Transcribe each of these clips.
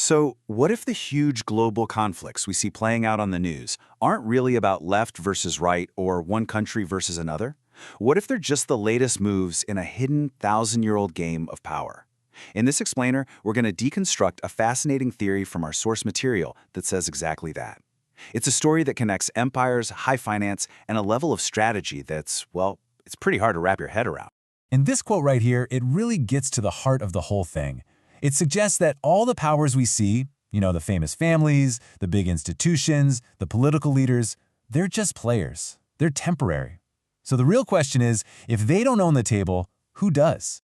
So, what if the huge global conflicts we see playing out on the news aren't really about left versus right or one country versus another? What if they're just the latest moves in a hidden thousand-year-old game of power? In this explainer, we're going to deconstruct a fascinating theory from our source material that says exactly that. It's a story that connects empires, high finance, and a level of strategy that's, well, it's pretty hard to wrap your head around. In this quote right here, it really gets to the heart of the whole thing. It suggests that all the powers we see, the famous families, the big institutions, the political leaders, they're just players. They're temporary. So the real question is, if they don't own the table, who does?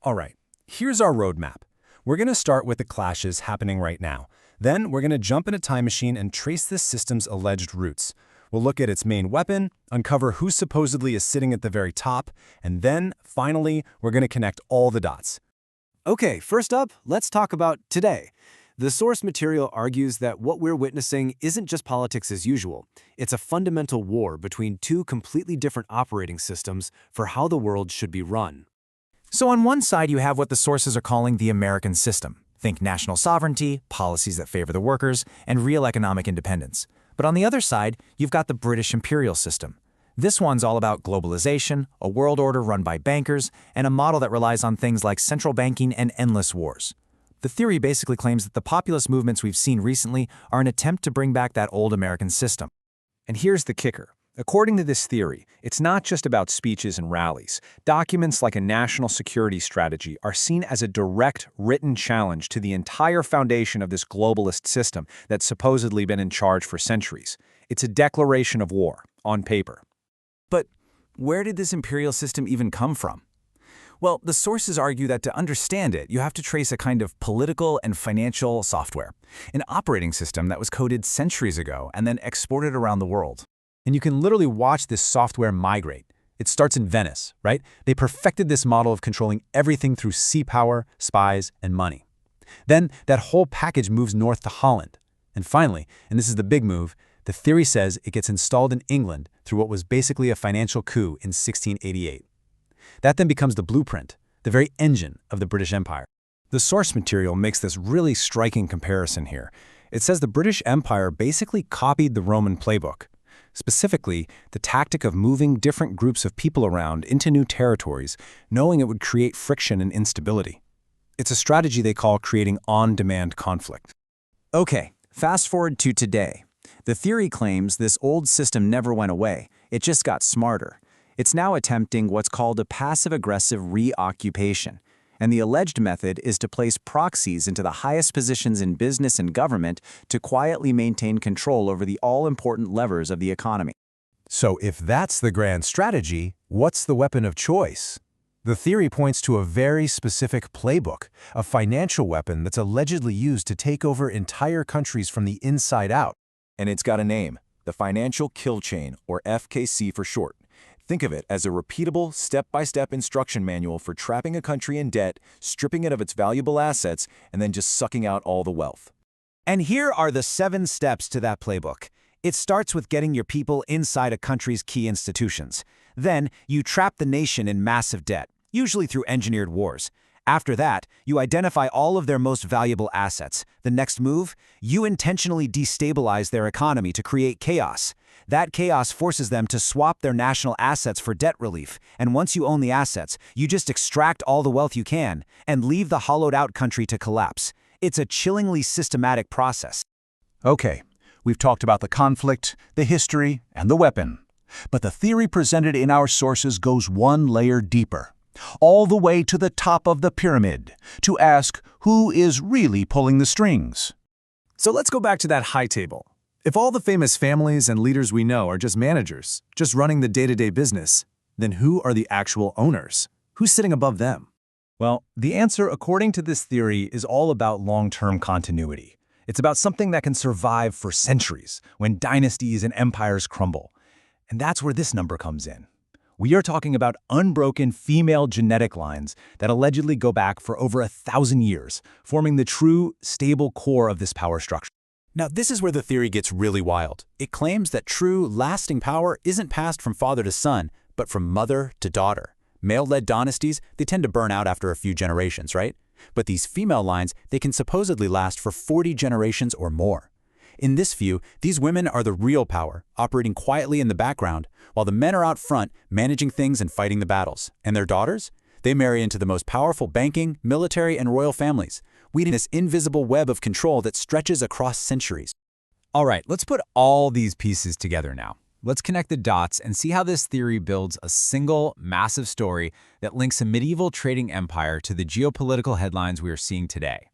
All right, here's our roadmap. We're going to start with the clashes happening right now. Then we're going to jump in a time machine and trace this system's alleged roots. We'll look at its main weapon, uncover who supposedly is sitting at the very top, and then, finally, we're going to connect all the dots. Okay, first up, let's talk about today. The source material argues that what we're witnessing isn't just politics as usual. It's a fundamental war between two completely different operating systems for how the world should be run. So on one side, you have what the sources are calling the American system. Think national sovereignty, policies that favor the workers, and real economic independence. But on the other side, you've got the British imperial system. This one's all about globalization, a world order run by bankers, and a model that relies on things like central banking and endless wars. The theory basically claims that the populist movements we've seen recently are an attempt to bring back that old American system. And here's the kicker. According to this theory, it's not just about speeches and rallies. Documents like a national security strategy are seen as a direct, written challenge to the entire foundation of this globalist system that's supposedly been in charge for centuries. It's a declaration of war, on paper. But where did this imperial system even come from? Well, the sources argue that to understand it, you have to trace a kind of political and financial software, an operating system that was coded centuries ago and then exported around the world. And you can literally watch this software migrate. It starts in Venice, right? They perfected this model of controlling everything through sea power, spies, and money. Then that whole package moves north to Holland. And finally, and this is the big move, the theory says it gets installed in England through what was basically a financial coup in 1688. That then becomes the blueprint, the very engine of the British Empire. The source material makes this really striking comparison here. It says the British Empire basically copied the Roman playbook. Specifically, the tactic of moving different groups of people around into new territories, knowing it would create friction and instability. It's a strategy they call creating on-demand conflict. Okay, fast forward to today. The theory claims this old system never went away. It just got smarter. It's now attempting what's called a passive-aggressive reoccupation. And the alleged method is to place proxies into the highest positions in business and government to quietly maintain control over the all-important levers of the economy. So if that's the grand strategy, what's the weapon of choice? The theory points to a very specific playbook, a financial weapon that's allegedly used to take over entire countries from the inside out. And it's got a name, the Financial Kill Chain, or FKC for short. Think of it as a repeatable, step-by-step instruction manual for trapping a country in debt, stripping it of its valuable assets, and then just sucking out all the wealth. And here are the 7 steps to that playbook. It starts with getting your people inside a country's key institutions. Then, you trap the nation in massive debt, usually through engineered wars. After that, you identify all of their most valuable assets. The next move, you intentionally destabilize their economy to create chaos. That chaos forces them to swap their national assets for debt relief, and once you own the assets, you just extract all the wealth you can and leave the hollowed-out country to collapse. It's a chillingly systematic process. Okay, we've talked about the conflict, the history, and the weapon. But the theory presented in our sources goes one layer deeper, all the way to the top of the pyramid, to ask who is really pulling the strings. So let's go back to that high table. If all the famous families and leaders we know are just managers, just running the day-to-day business, then who are the actual owners? Who's sitting above them? Well, the answer, according to this theory, is all about long-term continuity. It's about something that can survive for centuries when dynasties and empires crumble. And that's where this number comes in. We are talking about unbroken female genetic lines that allegedly go back for over 1,000 years, forming the true, stable core of this power structure. Now, this is where the theory gets really wild. It claims that true, lasting power isn't passed from father to son, but from mother to daughter. Male-led dynasties, they tend to burn out after a few generations, right? But these female lines, they can supposedly last for 40 generations or more. In this view, these women are the real power, operating quietly in the background, while the men are out front, managing things and fighting the battles. And their daughters? They marry into the most powerful banking, military, and royal families, weaving this invisible web of control that stretches across centuries. All right, let's put all these pieces together now. Let's connect the dots and see how this theory builds a single, massive story that links a medieval trading empire to the geopolitical headlines we are seeing today.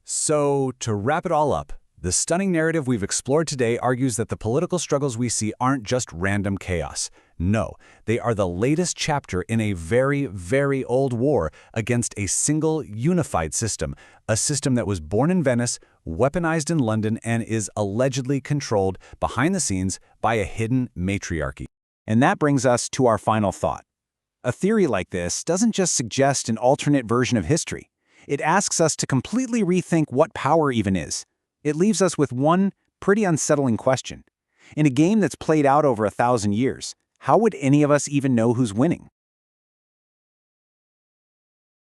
So, to wrap it all up, the stunning narrative we've explored today argues that the political struggles we see aren't just random chaos. No, they are the latest chapter in a very, very old war against a single, unified system, a system that was born in Venice, weaponized in London, and is allegedly controlled behind the scenes by a hidden matriarchy. And that brings us to our final thought. A theory like this doesn't just suggest an alternate version of history. It asks us to completely rethink what power even is. It leaves us with one pretty unsettling question. In a game that's played out over 1,000 years, how would any of us even know who's winning?